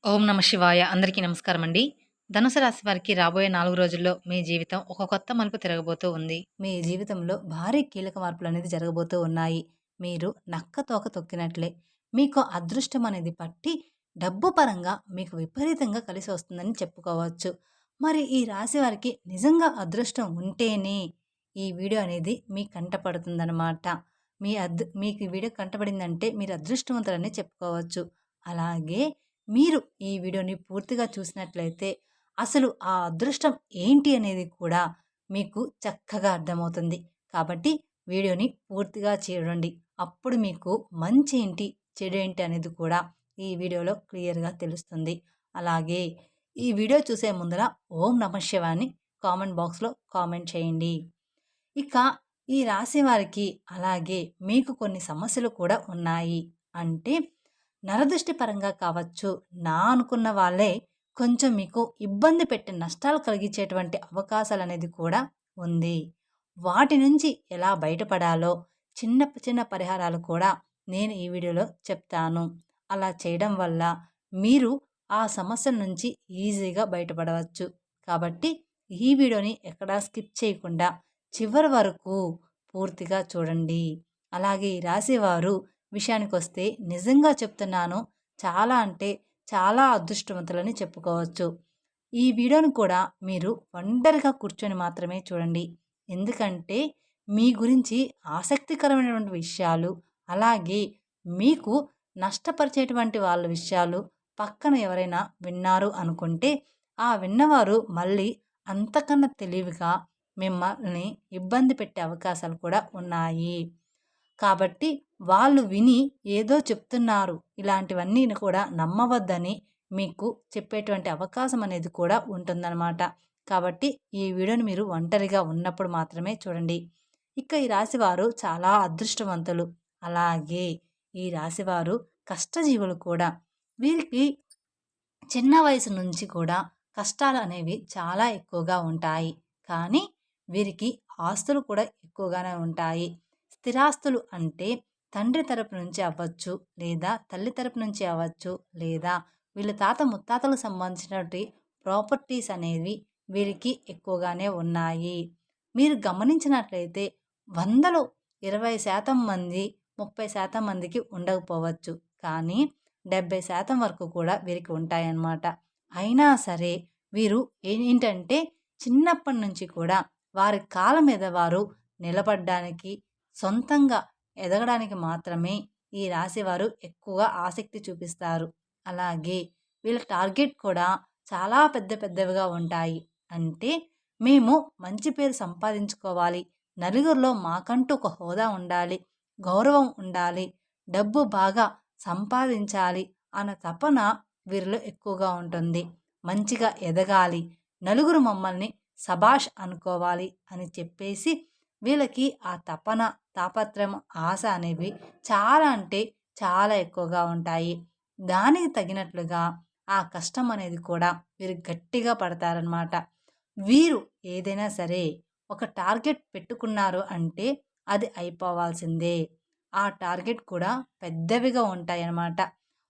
ఓం నమ శివాయ. అందరికీ నమస్కారం అండి. ధనుసు రాశి వారికి రాబోయే 4 రోజుల్లో మీ జీవితం ఒక కొత్త మలుపు తిరగబోతూ ఉంది. మీ జీవితంలో భారీ కీలక మార్పులనేది జరగబోతూ ఉన్నాయి. మీరు నక్క తోక తొక్కినట్లే మీకు అదృష్టం అనేది పట్టి డబ్బు పరంగా మీకు విపరీతంగా కలిసి వస్తుందని చెప్పుకోవచ్చు. మరి ఈ రాశి వారికి నిజంగా అదృష్టం ఉంటేనే ఈ వీడియో అనేది మీ కంట పడుతుందనమాట. మీకు ఈ వీడియో కంటపడిందంటే మీరు అదృష్టవంతులని చెప్పుకోవచ్చు. అలాగే మీరు ఈ వీడియోని పూర్తిగా చూసినట్లయితే అసలు ఆ అదృష్టం ఏంటి అనేది కూడా మీకు చక్కగా అర్థమవుతుంది. కాబట్టి వీడియోని పూర్తిగా చూడండి. అప్పుడు మీకు మంచి ఏంటి, చెడు ఏంటి అనేది కూడా ఈ వీడియోలో క్లియర్‌గా తెలుస్తుంది. అలాగే ఈ వీడియో చూసే ముందర ఓం నమః శివాయ అని కామెంట్ బాక్స్‌లో కామెంట్ చేయండి. ఇక ఈ రాశి వారికి అలాగే మీకు కొన్ని సమస్యలు కూడా ఉన్నాయి. అంటే నరదృష్టి పరంగా కావచ్చు, నా అనుకున్న వాళ్ళే కొంచెం మీకు ఇబ్బంది పెట్టి నష్టాలు కలిగించేటువంటి అవకాశాలనేది కూడా ఉంది. వాటి నుంచి ఎలా బయటపడాలో చిన్న చిన్న పరిహారాలు కూడా నేను ఈ వీడియోలో చెప్తాను. అలా చేయడం వల్ల మీరు ఆ సమస్యల నుంచి ఈజీగా బయటపడవచ్చు. కాబట్టి ఈ వీడియోని ఎక్కడా స్కిప్ చేయకుండా చివరి వరకు పూర్తిగా చూడండి. అలాగే ఈ రాశివారు విషయానికొస్తే నిజంగా చెప్తున్నాను, చాలా అంటే చాలా అదృష్టవంతులని చెప్పుకోవచ్చు. ఈ వీడియోను కూడా మీరు ఒంటరిగా కూర్చొని మాత్రమే చూడండి. ఎందుకంటే మీ గురించి ఆసక్తికరమైనటువంటి విషయాలు, అలాగే మీకు నష్టపరిచేటువంటి వాళ్ళ విషయాలు పక్కన ఎవరైనా విన్నారు అనుకుంటే, ఆ విన్నవారు మళ్ళీ అంతకన్నా తెలివిగా మిమ్మల్ని ఇబ్బంది పెట్టే అవకాశాలు కూడా ఉన్నాయి. కాబట్టి వాళ్ళు విని ఏదో చెప్తున్నారు, ఇలాంటివన్నీ కూడా నమ్మవద్దని మీకు చెప్పేటువంటి అవకాశం అనేది కూడా ఉంటుందన్నమాట. కాబట్టి ఈ వీడియోని మీరు ఒంటరిగా ఉన్నప్పుడు మాత్రమే చూడండి. ఇక ఈ రాశివారు చాలా అదృష్టవంతులు. అలాగే ఈ రాశివారు కష్టజీవులు కూడా. వీరికి చిన్న వయసు నుంచి కూడా కష్టాలు అనేవి చాలా ఎక్కువగా ఉంటాయి. కానీ వీరికి ఆస్తులు కూడా ఎక్కువగానే ఉంటాయి. స్థిరాస్తులు అంటే తండ్రి తరపు నుంచి అవ్వచ్చు, లేదా తల్లి తరపు నుంచి అవ్వచ్చు, లేదా వీళ్ళ తాత ముత్తాతలకు సంబంధించినటువంటి ప్రాపర్టీస్ అనేవి వీరికి ఎక్కువగానే ఉన్నాయి. మీరు గమనించినట్లయితే 100లో 20% మంది, 30% మందికి ఉండకపోవచ్చు. కానీ 70% వరకు కూడా వీరికి ఉంటాయన్నమాట. అయినా సరే వీరు ఏంటంటే చిన్నప్పటి నుంచి కూడా వారి కాళ్ళ మీద వారు నిలబడ్డానికి, సొంతంగా ఎదగడానికి మాత్రమే ఈ రాశివారు ఎక్కువగా ఆసక్తి చూపిస్తారు. అలాగే వీళ్ళ టార్గెట్ కూడా చాలా పెద్ద పెద్దవిగా ఉంటాయి. అంటే మేము మంచి పేరు సంపాదించుకోవాలి, నలుగురిలో మాకంటూ ఒక హోదా ఉండాలి, గౌరవం ఉండాలి, డబ్బు బాగా సంపాదించాలి అన్న తపన వీరిలో ఎక్కువగా ఉంటుంది. మంచిగా ఎదగాలి, నలుగురు మమ్మల్ని శభాష్ అనుకోవాలి అని చెప్పేసి వీళ్ళకి ఆ తపన, తాపత్రయం, ఆశ అనేవి చాలా అంటే చాలా ఎక్కువగా ఉంటాయి. దానికి తగినట్లుగా ఆ కష్టం అనేది కూడా వీరు గట్టిగా పడతారనమాట. వీరు ఏదైనా సరే ఒక టార్గెట్ పెట్టుకున్నారు అంటే అది అయిపోవాల్సిందే. ఆ టార్గెట్ కూడా పెద్దవిగా ఉంటాయన్నమాట.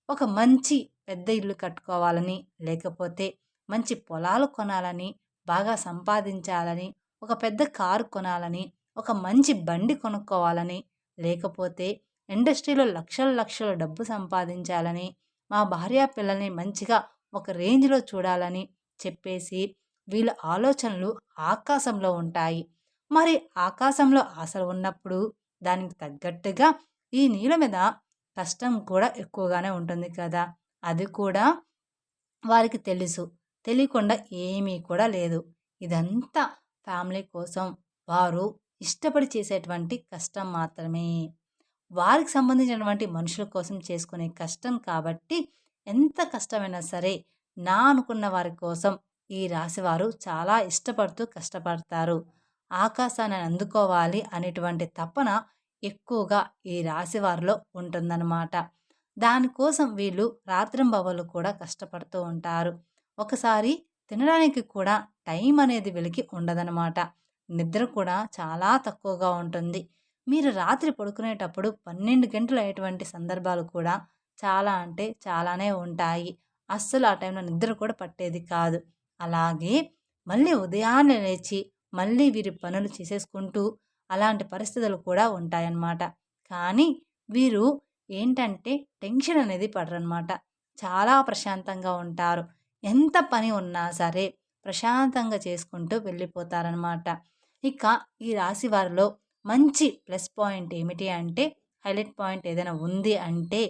ఒక మంచి పెద్ద ఇల్లు కట్టుకోవాలని, లేకపోతే మంచి పొలాలు కొనాలని, బాగా సంపాదించాలని, ఒక పెద్ద కారు కొనాలని, ఒక మంచి బండి కొనుక్కోవాలని, లేకపోతే ఇండస్ట్రీలో లక్షల లక్షల డబ్బు సంపాదించాలని, మా భార్య పిల్లల్ని మంచిగా ఒక రేంజ్‌లో చూడాలని చెప్పేసి వీళ్ళ ఆలోచనలు ఆకాశంలో ఉంటాయి. మరి ఆకాశంలో ఆశలు ఉన్నప్పుడు దానికి తగ్గట్టుగా ఈ నీళ్ళ మీద కష్టం కూడా ఎక్కువగానే ఉంటుంది కదా! అది కూడా వారికి తెలుసు. తెలియకుండా ఏమీ కూడా లేదు. ఇదంతా ఫ్యామిలీ కోసం వారు ఇష్టపడి చేసేటువంటి కష్టం మాత్రమే. వారికి సంబంధించినటువంటి మనుషుల కోసం చేసుకునే కష్టం కాబట్టి ఎంత కష్టమైనా సరే నా అనుకున్న వారి కోసం ఈ రాశివారు చాలా ఇష్టపడుతూ కష్టపడతారు. ఆకాశాన్ని అందుకోవాలి అనేటువంటి తపన ఎక్కువగా ఈ రాశివారిలో ఉంటుందన్నమాట. దానికోసం వీళ్ళు రాత్రింబవళ్ళు కూడా కష్టపడుతూ ఉంటారు. ఒకసారి తినడానికి కూడా టైం అనేది వీళ్ళకి ఉండదనమాట. నిద్ర కూడా చాలా తక్కువగా ఉంటుంది. మీరు రాత్రి పడుకునేటప్పుడు 12 గంటలు అయ్యేటువంటి సందర్భాలు కూడా చాలా అంటే చాలానే ఉంటాయి. అస్సలు ఆ టైంలో నిద్ర కూడా పట్టేది కాదు. అలాగే మళ్ళీ ఉదయాన్నే లేచి మళ్ళీ వీరి పనులు చేసేసుకుంటూ అలాంటి పరిస్థితులు కూడా ఉంటాయన్నమాట. కానీ వీరు ఏంటంటే టెన్షన్ అనేది పడరనమాట. చాలా ప్రశాంతంగా ఉంటారు. ఎంత పని ఉన్నా సరే ప్రశాంతంగా చేసుకుంటూ వెళ్ళిపోతారనమాట. ఇక ఈ రాశి వారిలో మంచి ప్లస్ పాయింట్ ఏమిటి అంటే, హైలైట్ పాయింట్ ఏదైనా ఉంది అంటే,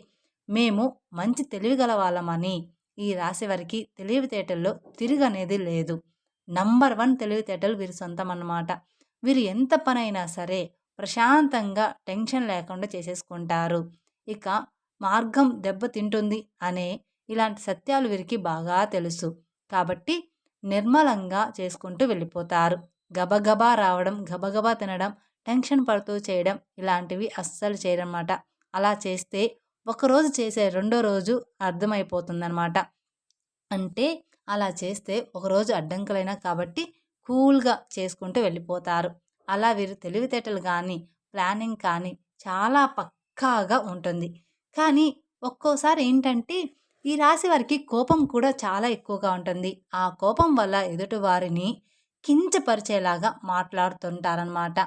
మేము మంచి తెలివిగల వాళ్ళమని ఈ రాశి వారికి తెలివితేటల్లో తిరుగనేది లేదు. నంబర్ 1 తెలివితేటలు వీరి సొంతమన్నమాట. వీరు ఎంత పనైనా సరే ప్రశాంతంగా టెన్షన్ లేకుండా చేసేసుకుంటారు. ఇక మార్గం దెబ్బతింటుంది అనే ఇలాంటి సత్యాలు వీరికి బాగా తెలుసు. కాబట్టి నిర్మలంగా చేసుకుంటూ వెళ్ళిపోతారు. గబగబా రావడం, గబగబా తినడం, టెన్షన్ పడుతూ చేయడం ఇలాంటివి అస్సలు చేయరనమాట. అలా చేస్తే ఒకరోజు చేసే రెండో రోజు అర్థమైపోతుందనమాట. అంటే అలా చేస్తే ఒకరోజు అడ్డంకులైనా కాబట్టి కూల్‌గా చేసుకుంటూ వెళ్ళిపోతారు. అలా వీరు తెలివితేటలు గానీ, ప్లానింగ్ కానీ చాలా పక్కాగా ఉంటుంది. కానీ ఒక్కోసారి ఏంటంటే ఈ రాశి వారికి కోపం కూడా చాలా ఎక్కువగా ఉంటుంది. ఆ కోపం వల్ల ఎదుటి వారిని కించపరిచేలాగా మాట్లాడుతుంటారనమాట.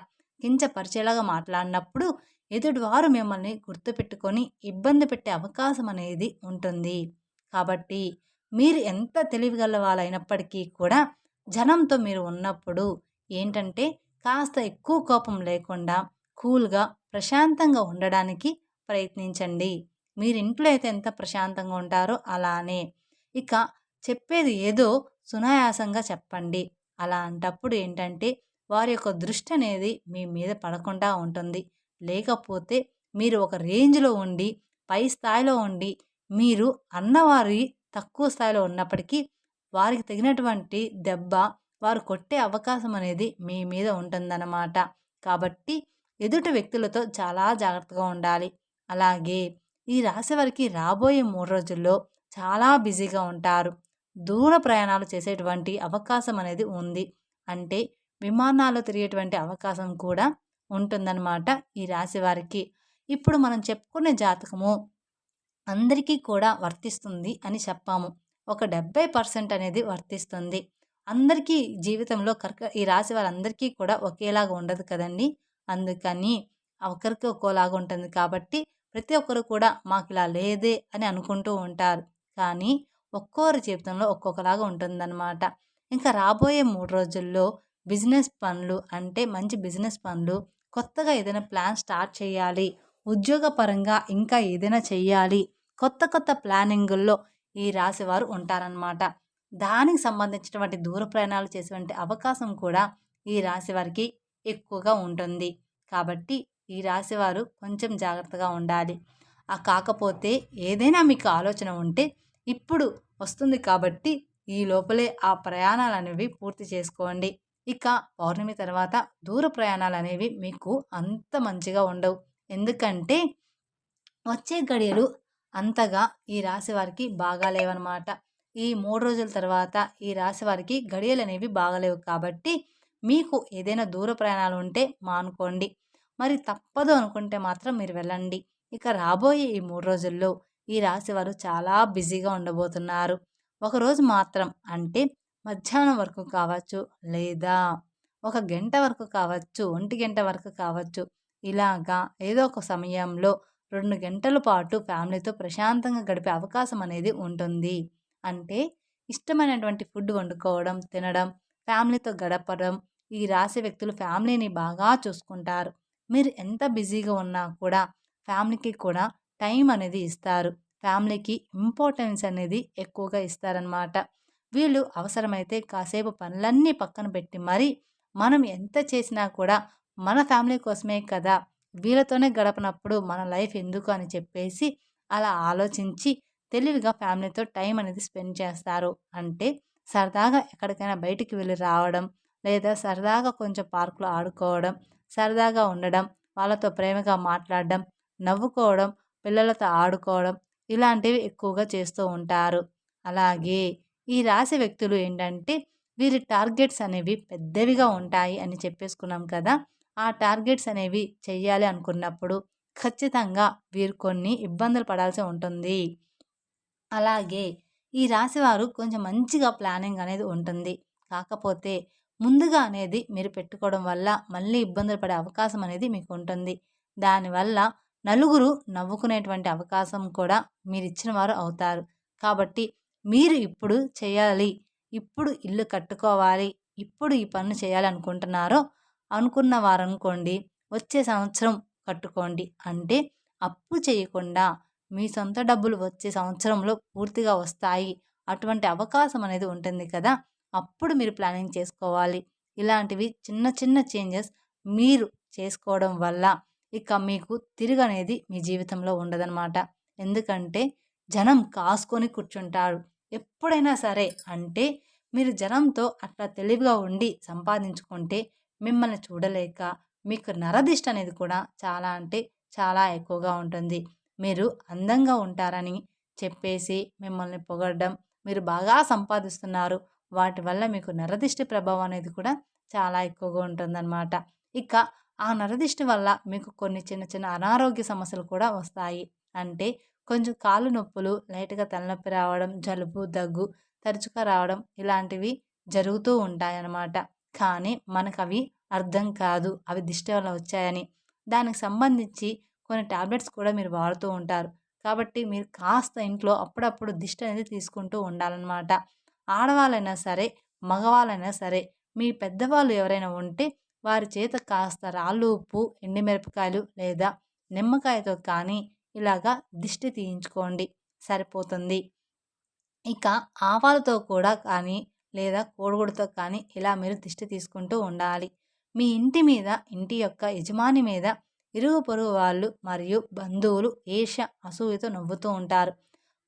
కించపరిచేలాగా మాట్లాడినప్పుడు ఎదుటివారు మిమ్మల్ని గుర్తుపెట్టుకొని ఇబ్బంది పెట్టే అవకాశం అనేది ఉంటుంది. కాబట్టి మీరు ఎంత తెలివిగల వాళ్ళైనప్పటికీ కూడా జనంతో మీరు ఉన్నప్పుడు ఏంటంటే కాస్త ఎక్కువ కోపం లేకుండా కూల్‌గా, ప్రశాంతంగా ఉండడానికి ప్రయత్నించండి. మీరు ఇంట్లో అయితే ఎంత ప్రశాంతంగా ఉంటారో అలానే. ఇక చెప్పేది ఏదో సునాయాసంగా చెప్పండి. అలాంటప్పుడు ఏంటంటే వారి యొక్క దృష్టి అనేది మీ మీద పడకుండా ఉంటుంది. లేకపోతే మీరు ఒక రేంజ్‌లో ఉండి, పై స్థాయిలో ఉండి, మీరు అన్నవారి తక్కువ స్థాయిలో ఉన్నప్పటికీ వారికి తగినటువంటి దెబ్బ వారు కొట్టే అవకాశం అనేది మీ మీద ఉంటుందన్నమాట. కాబట్టి ఎదుటి వ్యక్తులతో చాలా జాగ్రత్తగా ఉండాలి. అలాగే ఈ రాశి వారికి రాబోయే 3 రోజుల్లో చాలా బిజీగా ఉంటారు. దూర ప్రయాణాలు చేసేటువంటి అవకాశం అనేది ఉంది. అంటే విమానాల్లో తిరిగేటువంటి అవకాశం కూడా ఉంటుందన్నమాట ఈ రాశి వారికి. ఇప్పుడు మనం చెప్పుకునే జాతకము అందరికీ కూడా వర్తిస్తుంది అని చెప్పాము. ఒక 70% అనేది వర్తిస్తుంది. అందరికీ జీవితంలో ఈ రాశి వారందరికీ కూడా ఒకేలాగా ఉండదు కదండీ! అందుకని ఒకరికి ఒక్కోలాగా ఉంటుంది కాబట్టి ప్రతి ఒక్కరు కూడా మాకిలా లేదే అని అనుకుంటూ ఉంటారు. కానీ ఒక్కోరి జీవితంలో ఒక్కొక్కలాగా ఉంటుందన్నమాట. ఇంకా రాబోయే 3 రోజుల్లో బిజినెస్ పనులు అంటే మంచి బిజినెస్ పనులు, కొత్తగా ఏదైనా ప్లాన్ స్టార్ట్ చేయాలి, ఉద్యోగపరంగా ఇంకా ఏదైనా చెయ్యాలి, కొత్త కొత్త ప్లానింగుల్లో ఈ రాశివారు ఉంటారనమాట. దానికి సంబంధించినటువంటి దూర ప్రయాణాలు చేసేటువంటి అవకాశం కూడా ఈ రాశి వారికి ఎక్కువగా ఉంటుంది. కాబట్టి ఈ రాశివారు కొంచెం జాగ్రత్తగా ఉండాలి. కాకపోతే ఏదైనా మీకు ఆలోచన ఉంటే ఇప్పుడు వస్తుంది కాబట్టి ఈ లోపలే ఆ ప్రయాణాలనేవి పూర్తి చేసుకోండి. ఇక పౌర్ణమి తర్వాత దూర ప్రయాణాలనేవి మీకు అంత మంచిగా ఉండవు. ఎందుకంటే వచ్చే గడియలు అంతగా ఈ రాశి వారికి బాగాలేవనమాట. ఈ 3 రోజుల తర్వాత ఈ రాశి వారికి గడియలనేవి బాగాలేవు కాబట్టి మీకు ఏదైనా దూర ప్రయాణాలు ఉంటే మానుకోండి. మరి తప్పదు అనుకుంటే మాత్రం మీరు వెళ్ళండి. ఇక రాబోయే ఈ 3 రోజుల్లో ఈ రాశి వారు చాలా బిజీగా ఉండబోతున్నారు. ఒకరోజు మాత్రం అంటే మధ్యాహ్నం వరకు కావచ్చు, లేదా ఒక గంట వరకు కావచ్చు, ఒంటి గంట వరకు కావచ్చు. ఇలాగా ఏదో ఒక సమయంలో 2 గంటల పాటు ఫ్యామిలీతో ప్రశాంతంగా గడిపే అవకాశం అనేది ఉంటుంది. అంటే ఇష్టమైనటువంటి ఫుడ్ వండుకోవడం, తినడం, ఫ్యామిలీతో గడపడం. ఈ రాశి వ్యక్తులు ఫ్యామిలీని బాగా చూసుకుంటారు. మీరు ఎంత బిజీగా ఉన్నా కూడా ఫ్యామిలీకి కూడా టైం అనేది ఇస్తారు. ఫ్యామిలీకి ఇంపార్టెన్స్ అనేది ఎక్కువగా ఇస్తారనమాట. వీళ్ళు అవసరమైతే కాసేపు పనులన్నీ పక్కన పెట్టి మరి మనం ఎంత చేసినా కూడా మన ఫ్యామిలీ కోసమే కదా! వీళ్ళతోనే గడపనప్పుడు మన లైఫ్ ఎందుకు అని చెప్పేసి అలా ఆలోచించి తెలివిగా ఫ్యామిలీతో టైం అనేది స్పెండ్ చేస్తారు. అంటే సరదాగా ఎక్కడికైనా బయటికి వెళ్ళి రావడం, లేదా సరదాగా కొంచెం పార్క్‌లో ఆడుకోవడం, సరదాగా ఉండడం, వాళ్ళతో ప్రేమగా మాట్లాడడం, నవ్వుకోవడం, పిల్లలతో ఆడుకోవడం ఇలాంటివి ఎక్కువగా చేస్తూ ఉంటారు. అలాగే ఈ రాశి వ్యక్తులు ఏంటంటే వీరి టార్గెట్స్ అనేవి పెద్దవిగా ఉంటాయి అని చెప్పేసుకున్నాం కదా! ఆ టార్గెట్స్ అనేవి చెయ్యాలి అనుకున్నప్పుడు ఖచ్చితంగా వీరు కొన్ని ఇబ్బందులు పడాల్సి ఉంటుంది. అలాగే ఈ రాశివారు కొంచెం మంచిగా ప్లానింగ్ అనేది ఉంటుంది. కాకపోతే ముందుగా అనేది మీరు పెట్టుకోవడం వల్ల మళ్ళీ ఇబ్బందులు పడే అవకాశం అనేది మీకు ఉంటుంది. దానివల్ల నలుగురు నవ్వుకునేటువంటి అవకాశం కూడా మీరిచ్చిన వారు అవుతారు. కాబట్టి మీరు ఇప్పుడు చేయాలి, ఇప్పుడు ఇల్లు కట్టుకోవాలి, ఇప్పుడు ఈ పనులు చేయాలి అనుకున్న వారనుకోండి, వచ్చే సంవత్సరం కట్టుకోండి. అంటే అప్పు చేయకుండా మీ సొంత డబ్బులు వచ్చే సంవత్సరంలో పూర్తిగా వస్తాయి. అటువంటి అవకాశం అనేది ఉంటుంది కదా! అప్పుడు మీరు ప్లానింగ్ చేసుకోవాలి. ఇలాంటివి చిన్న చిన్న చేంజెస్ మీరు చేసుకోవడం వల్ల ఇక మీకు తిరుగనేది మీ జీవితంలో ఉండదనమాట. ఎందుకంటే జనం కాసుకొని కూర్చుంటారు. ఎప్పుడైనా సరే అంటే మీరు జనంతో అట్లా తెలివిగా ఉండి సంపాదించుకుంటే మిమ్మల్ని చూడలేక మీకు నరదిష్టి అనేది కూడా చాలా అంటే చాలా ఎక్కువగా ఉంటుంది. మీరు అందంగా ఉంటారని చెప్పేసి మిమ్మల్ని పొగడడం, మీరు బాగా సంపాదిస్తున్నారు, వాటి వల్ల మీకు నరదిష్టి ప్రభావం అనేది కూడా చాలా ఎక్కువగా ఉంటుందన్నమాట. ఇక ఆ నరదిష్టి వల్ల మీకు కొన్ని చిన్న చిన్న అనారోగ్య సమస్యలు కూడా వస్తాయి. అంటే కొంచెం కాళ్ళు నొప్పులు, లైట్‌గా తలనొప్పి రావడం, జలుబు, దగ్గు తరచుగా రావడం ఇలాంటివి జరుగుతూ ఉంటాయన్నమాట. కానీ మనకవి అర్థం కాదు. అవి దిష్టి వల్ల వచ్చాయని. దానికి సంబంధించి కొన్ని టాబ్లెట్స్ కూడా మీరు వాడుతూ ఉంటారు. కాబట్టి మీరు కాస్త ఇంట్లో అప్పుడప్పుడు దిష్టి అనేది తీసుకుంటూ ఉండాలన్నమాట. ఆడవాళ్ళైనా సరే, మగవాళ్ళైనా సరే, మీ పెద్దవాళ్ళు ఎవరైనా ఉంటే వారి చేత కాస్త రాళ్ళు ఉప్పు, ఎండుమిరపకాయలు లేదా నిమ్మకాయతో కానీ ఇలాగా దిష్టి తీయించుకోండి, సరిపోతుంది. ఇక ఆవాలతో కూడా కానీ లేదా కోడిగుడ్డుతో కానీ ఇలా మీరు దిష్టి తీసుకుంటూ ఉండాలి. మీ ఇంటి మీద, ఇంటి యొక్క యజమాని మీద ఇరుగు పొరుగు వాళ్ళు మరియు బంధువులు ఈర్ష్య, అసూయతో నవ్వుతూ ఉంటారు.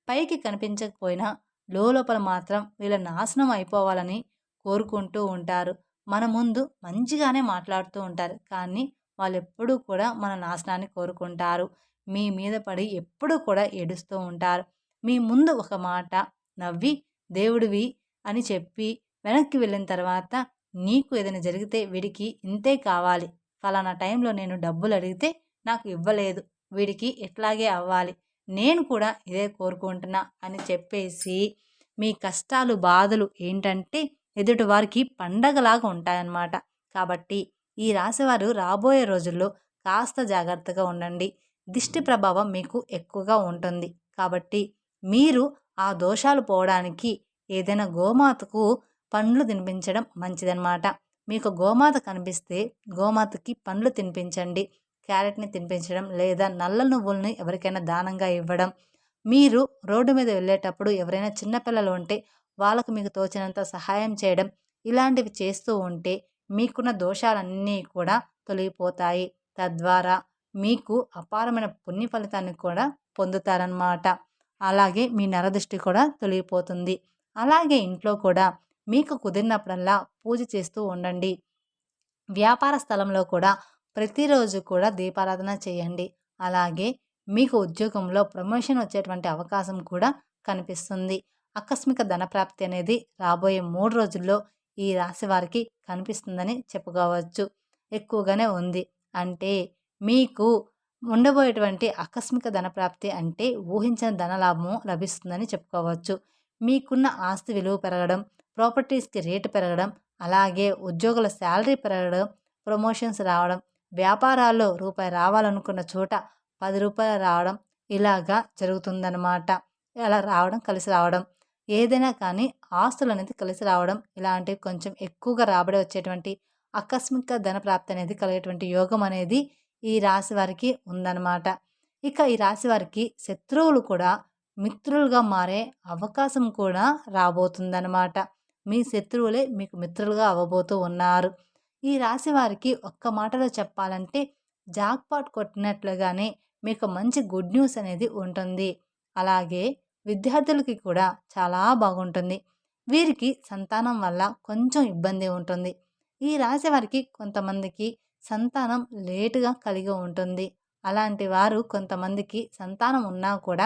పైకి కనిపించకపోయినా లోపల మాత్రం వీళ్ళ నాశనం అయిపోవాలని కోరుకుంటూ ఉంటారు. మన ముందు మంచిగానే మాట్లాడుతూ ఉంటారు. కానీ వాళ్ళెప్పుడూ కూడా మన నాశనాన్ని కోరుకుంటారు. మీ మీద పడి ఎప్పుడూ కూడా ఏడుస్తూ ఉంటారు. మీ ముందు ఒక మాట నవ్వి దేవుడివి అని చెప్పి వెనక్కి వెళ్ళిన తర్వాత నీకు ఏదైనా జరిగితే వీడికి ఇంతే కావాలి, ఫలానా టైంలో నేను డబ్బులు అడిగితే నాకు ఇవ్వలేదు, వీడికి ఇట్లాగే అవ్వాలి, నేను కూడా ఇదే కోరుకుంటున్నా అని చెప్పేసి మీ కష్టాలు బాధలు ఏంటంటే ఎదుటి వారికి పండగలాగా ఉంటాయన్నమాట. కాబట్టి ఈ రాశివారు రాబోయే రోజుల్లో కాస్త జాగ్రత్తగా ఉండండి. దిష్టి ప్రభావం మీకు ఎక్కువగా ఉంటుంది. కాబట్టి మీరు ఆ దోషాలు పోవడానికి ఏదైనా గోమాతకు పండ్లు తినిపించడం మంచిదన్నమాట. మీకు గోమాత కనిపిస్తే గోమాతకి పండ్లు తినిపించండి. క్యారెట్‌ని తినిపించడం లేదా నల్ల నువ్వుల్ని ఎవరికైనా దానంగా ఇవ్వడం. మీరు రోడ్డు మీద వెళ్ళేటప్పుడు ఎవరైనా చిన్న పిల్లలు ఉంటే వాళ్ళకు మీకు తోచినంత సహాయం చేయడం. ఇలాంటివి చేస్తూ ఉంటే మీకున్న దోషాలన్నీ కూడా తొలగిపోతాయి. తద్వారా మీకు అపారమైన పుణ్య ఫలితాన్ని కూడా పొందుతారనమాట. అలాగే మీ నరదృష్టి కూడా తొలగిపోతుంది. అలాగే ఇంట్లో కూడా మీకు కుదిరినప్పుడల్లా పూజ చేస్తూ ఉండండి. వ్యాపార స్థలంలో కూడా ప్రతిరోజు కూడా దీపారాధన చేయండి. అలాగే మీకు ఉద్యోగంలో ప్రమోషన్ వచ్చేటువంటి అవకాశం కూడా కనిపిస్తుంది. ఆకస్మిక ధనప్రాప్తి అనేది రాబోయే 3 రోజుల్లో ఈ రాశి వారికి కనిపిస్తుందని చెప్పుకోవచ్చు. ఎక్కువగానే ఉంది. అంటే మీకు ఉండబోయేటువంటి ఆకస్మిక ధనప్రాప్తి అంటే ఊహించిన ధనలాభము లభిస్తుందని చెప్పుకోవచ్చు. మీకున్న ఆస్తి విలువ పెరగడం, ప్రాపర్టీస్‌కి రేటు పెరగడం, అలాగే ఉద్యోగుల శాలరీ పెరగడం, ప్రమోషన్స్ రావడం, వ్యాపారాల్లో రూపాయి రావాలనుకున్న చోట రూ. 10 రావడం ఇలాగా జరుగుతుందనమాట. అలా రావడం, కలిసి రావడం. ఏదైనా కానీ ఆస్తులనేది కలిసి రావడం, ఇలాంటివి కొంచెం ఎక్కువగా రాబడి వచ్చేటువంటి ఆకస్మిక ధన ప్రాప్తి అనేది కలిగేటువంటి యోగం అనేది ఈ రాశి వారికి ఉందన్నమాట. ఇక ఈ రాశి వారికి శత్రువులు కూడా మిత్రులుగా మారే అవకాశం కూడా రాబోతుందన్నమాట. మీ శత్రువులే మీకు మిత్రులుగా అవ్వబోతూ ఉన్నారు. ఈ రాశి వారికి ఒక్క మాటలో చెప్పాలంటే జాక్‌పాట్ కొట్టినట్లుగానే మీకు మంచి గుడ్ న్యూస్ అనేది ఉంటుంది. అలాగే విద్యార్థులకి కూడా చాలా బాగుంటుంది. వీరికి సంతానం వల్ల కొంచెం ఇబ్బంది ఉంటుంది. ఈ రాశి వారికి కొంతమందికి సంతానం లేటుగా కలిగి ఉంటుంది. అలాంటి వారు కొంతమందికి సంతానం ఉన్నా కూడా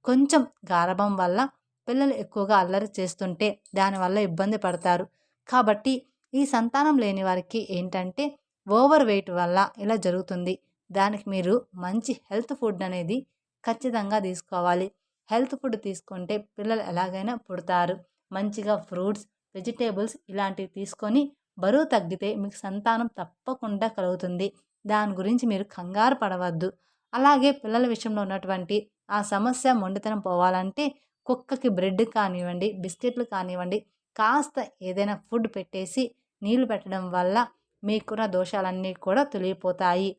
కొంచెం గారాబం వల్ల పిల్లలు ఎక్కువగా అల్లరి చేస్తుంటే దానివల్ల ఇబ్బంది పడతారు. కాబట్టి ఈ సంతానం లేని వారికి ఏంటంటే ఓవర్ వెయిట్ వల్ల ఇలా జరుగుతుంది. దానికి మీరు మంచి హెల్త్ ఫుడ్ అనేది ఖచ్చితంగా తీసుకోవాలి. హెల్త్ ఫుడ్ తీసుకుంటే పిల్లలు ఎలాగైనా పుడతారు. మంచిగా ఫ్రూట్స్, వెజిటేబుల్స్ ఇలాంటివి తీసుకొని బరువు తగ్గితే మీకు సంతానం తప్పకుండా కలుగుతుంది. దాని గురించి మీరు కంగారు పడవద్దు. అలాగే పిల్లల విషయంలో ఉన్నటువంటి ఆ సమస్య మొండితనం పోవాలంటే కుక్కకి బ్రెడ్ కానివ్వండి, బిస్కెట్లు కానివ్వండి, కాస్త ఏదైనా ఫుడ్ పెట్టేసి నీళ్లు పెట్టడం వల్ల మీకున్న దోషాలన్నీ కూడా తొలగిపోతాయి.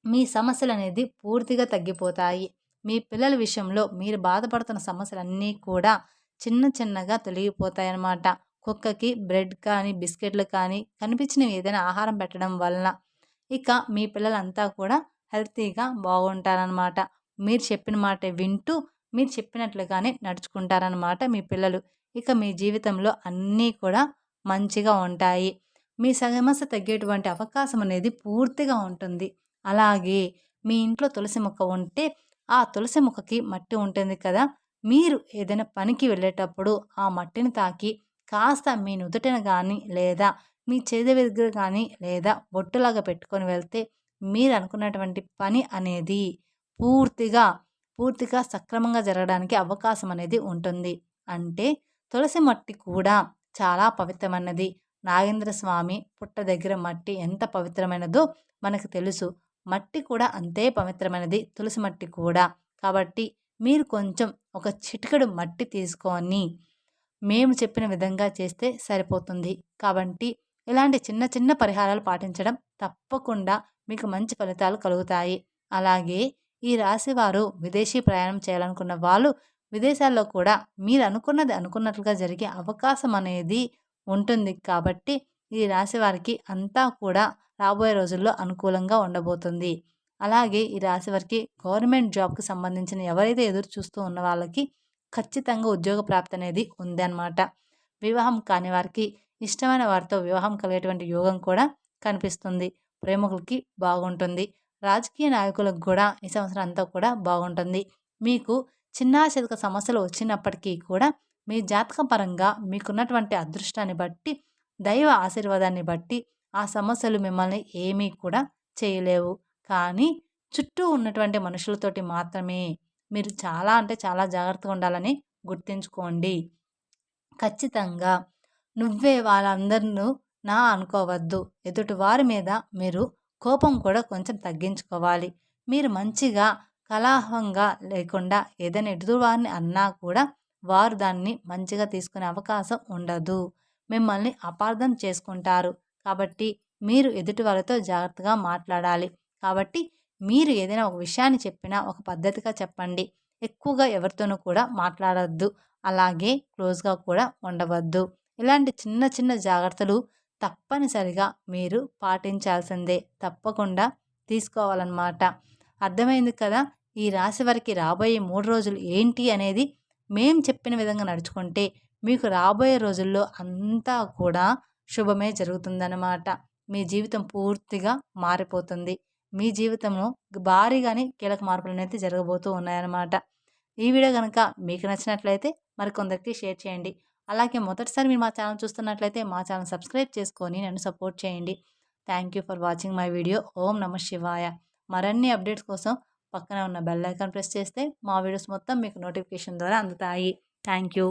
మీ సమస్యలనేది పూర్తిగా తగ్గిపోతాయి. మీ పిల్లల విషయంలో మీరు బాధపడుతున్న సమస్యలన్నీ కూడా చిన్న చిన్నగా తొలగిపోతాయన్నమాట. కుక్కకి బ్రెడ్ కానీ, బిస్కెట్లు కానీ కనిపించినవి ఏదైనా ఆహారం పెట్టడం వలన ఇక మీ పిల్లలంతా కూడా హెల్తీగా బాగుంటారనమాట. మీరు చెప్పిన మాట వింటూ, మీరు చెప్పినట్లుగానే నడుచుకుంటారనమాట మీ పిల్లలు. ఇక మీ జీవితంలో అన్నీ కూడా మంచిగా ఉంటాయి. మీ సమస్య తగ్గేటువంటి అవకాశం అనేది పూర్తిగా ఉంటుంది. అలాగే మీ ఇంట్లో తులసి మొక్క ఉంటే, ఆ తులసి మొక్కకి మట్టి ఉంటుంది కదా! మీరు ఏదైనా పనికి వెళ్ళేటప్పుడు ఆ మట్టిని తాకి కాస్త మీ నుదుటిన గానీ, లేదా మీ చేతి దగ్గర కానీ, లేదా బొట్టులాగా పెట్టుకొని వెళ్తే మీరు అనుకున్నటువంటి పని అనేది పూర్తిగా, పూర్తిగా సక్రమంగా జరగడానికి అవకాశం అనేది ఉంటుంది. అంటే తులసి మట్టి కూడా చాలా పవిత్రమైనది. నాగేంద్ర స్వామి పుట్ట దగ్గర మట్టి ఎంత పవిత్రమైనదో మనకు తెలుసు. మట్టి కూడా అంతే పవిత్రమైనది, తులసి మట్టి కూడా. కాబట్టి మీరు కొంచెం ఒక చిటికెడు మట్టి తీసుకొని మేము చెప్పిన విధంగా చేస్తే సరిపోతుంది. కాబట్టి ఇలాంటి చిన్న చిన్న పరిహారాలు పాటించడం తప్పకుండా మీకు మంచి ఫలితాలు కలుగుతాయి. అలాగే ఈ రాశివారు విదేశీ ప్రయాణం చేయాలనుకున్న వాళ్ళు విదేశాల్లో కూడా మీరు అనుకున్నది అనుకున్నట్లుగా జరిగే అవకాశం అనేది ఉంటుంది. కాబట్టి ఈ రాశి వారికి అంతా కూడా రాబోయే రోజుల్లో అనుకూలంగా ఉండబోతుంది. అలాగే ఈ రాశి వారికి గవర్నమెంట్ జాబ్‌కి సంబంధించిన ఎవరైతే ఎదురు చూస్తూ ఉన్న వాళ్ళకి ఖచ్చితంగా ఉద్యోగ ప్రాప్తి అనేది ఉందన్నమాట. వివాహం కాని వారికి ఇష్టమైన వారితో వివాహం కలిగేటువంటి యోగం కూడా కనిపిస్తుంది. ప్రేమికులకి బాగుంటుంది. రాజకీయ నాయకులకు కూడా ఈ సంవత్సరం అంతా కూడా బాగుంటుంది. మీకు చిన్నా చితక సమస్యలు వచ్చినప్పటికీ కూడా మీ జాతకం పరంగా మీకున్నటువంటి అదృష్టాన్ని బట్టి, దైవ ఆశీర్వాదాన్ని బట్టి ఆ సమస్యలు మిమ్మల్ని ఏమీ కూడా చేయలేవు. కానీ చుట్టూ ఉన్నటువంటి మనుషులతోటి మాత్రమే మీరు చాలా అంటే చాలా జాగ్రత్తగా ఉండాలని గుర్తుంచుకోండి. ఖచ్చితంగా నువ్వే వాళ్ళందరినూ నా అనుకోవద్దు. ఎదుటి వారి మీద మీరు కోపం కూడా కొంచెం తగ్గించుకోవాలి. మీరు మంచిగా కలహంగా లేకుండా ఏదైనా ఎదుటి వారిని అన్నా కూడా వారు దాన్ని మంచిగా తీసుకునే అవకాశం ఉండదు. మిమ్మల్ని అపార్థం చేసుకుంటారు. కాబట్టి మీరు ఎదుటి వాళ్ళతో జాగ్రత్తగా మాట్లాడాలి. కాబట్టి మీరు ఏదైనా ఒక విషయాన్ని చెప్పినా ఒక పద్ధతిగా చెప్పండి. ఎక్కువగా ఎవరితోనూ కూడా మాట్లాడొద్దు. అలాగే క్లోజ్‌గా కూడా ఉండవద్దు. ఇలాంటి చిన్న చిన్న జాగ్రత్తలు తప్పనిసరిగా మీరు పాటించాల్సిందే. తప్పకుండా తీసుకోవాలన్నమాట. అర్థమైంది కదా! ఈ రాశి వారికి రాబోయే 3 రోజులు ఏంటి అనేది మేము చెప్పిన విధంగా నడుచుకుంటే మీకు రాబోయే రోజుల్లో అంతా కూడా శుభమే జరుగుతుందన్నమాట. మీ జీవితం పూర్తిగా మారిపోతుంది. మీ జీవితంలో భారీగానే కీలక మార్పులనేది జరగబోతూ ఉన్నాయన్నమాట. ఈ వీడియో గనక మీకు నచ్చినట్లయితే మరికొందరికి షేర్ చేయండి. అలాగే మొదటిసారి మీరు మా ఛానల్ చూస్తున్నట్లయితే మా ఛానల్ సబ్స్క్రైబ్ చేసుకొని నన్ను సపోర్ట్ చేయండి. Thank you for watching my video. ఓం నమః శివాయ. మరిన్ని అప్డేట్స్ కోసం పక్కనే ఉన్న బెల్ ఐకాన్ ప్రెస్ చేస్తే మా వీడియోస్ మొత్తం మీకు నోటిఫికేషన్ ద్వారా అందుతాయి. Thank you.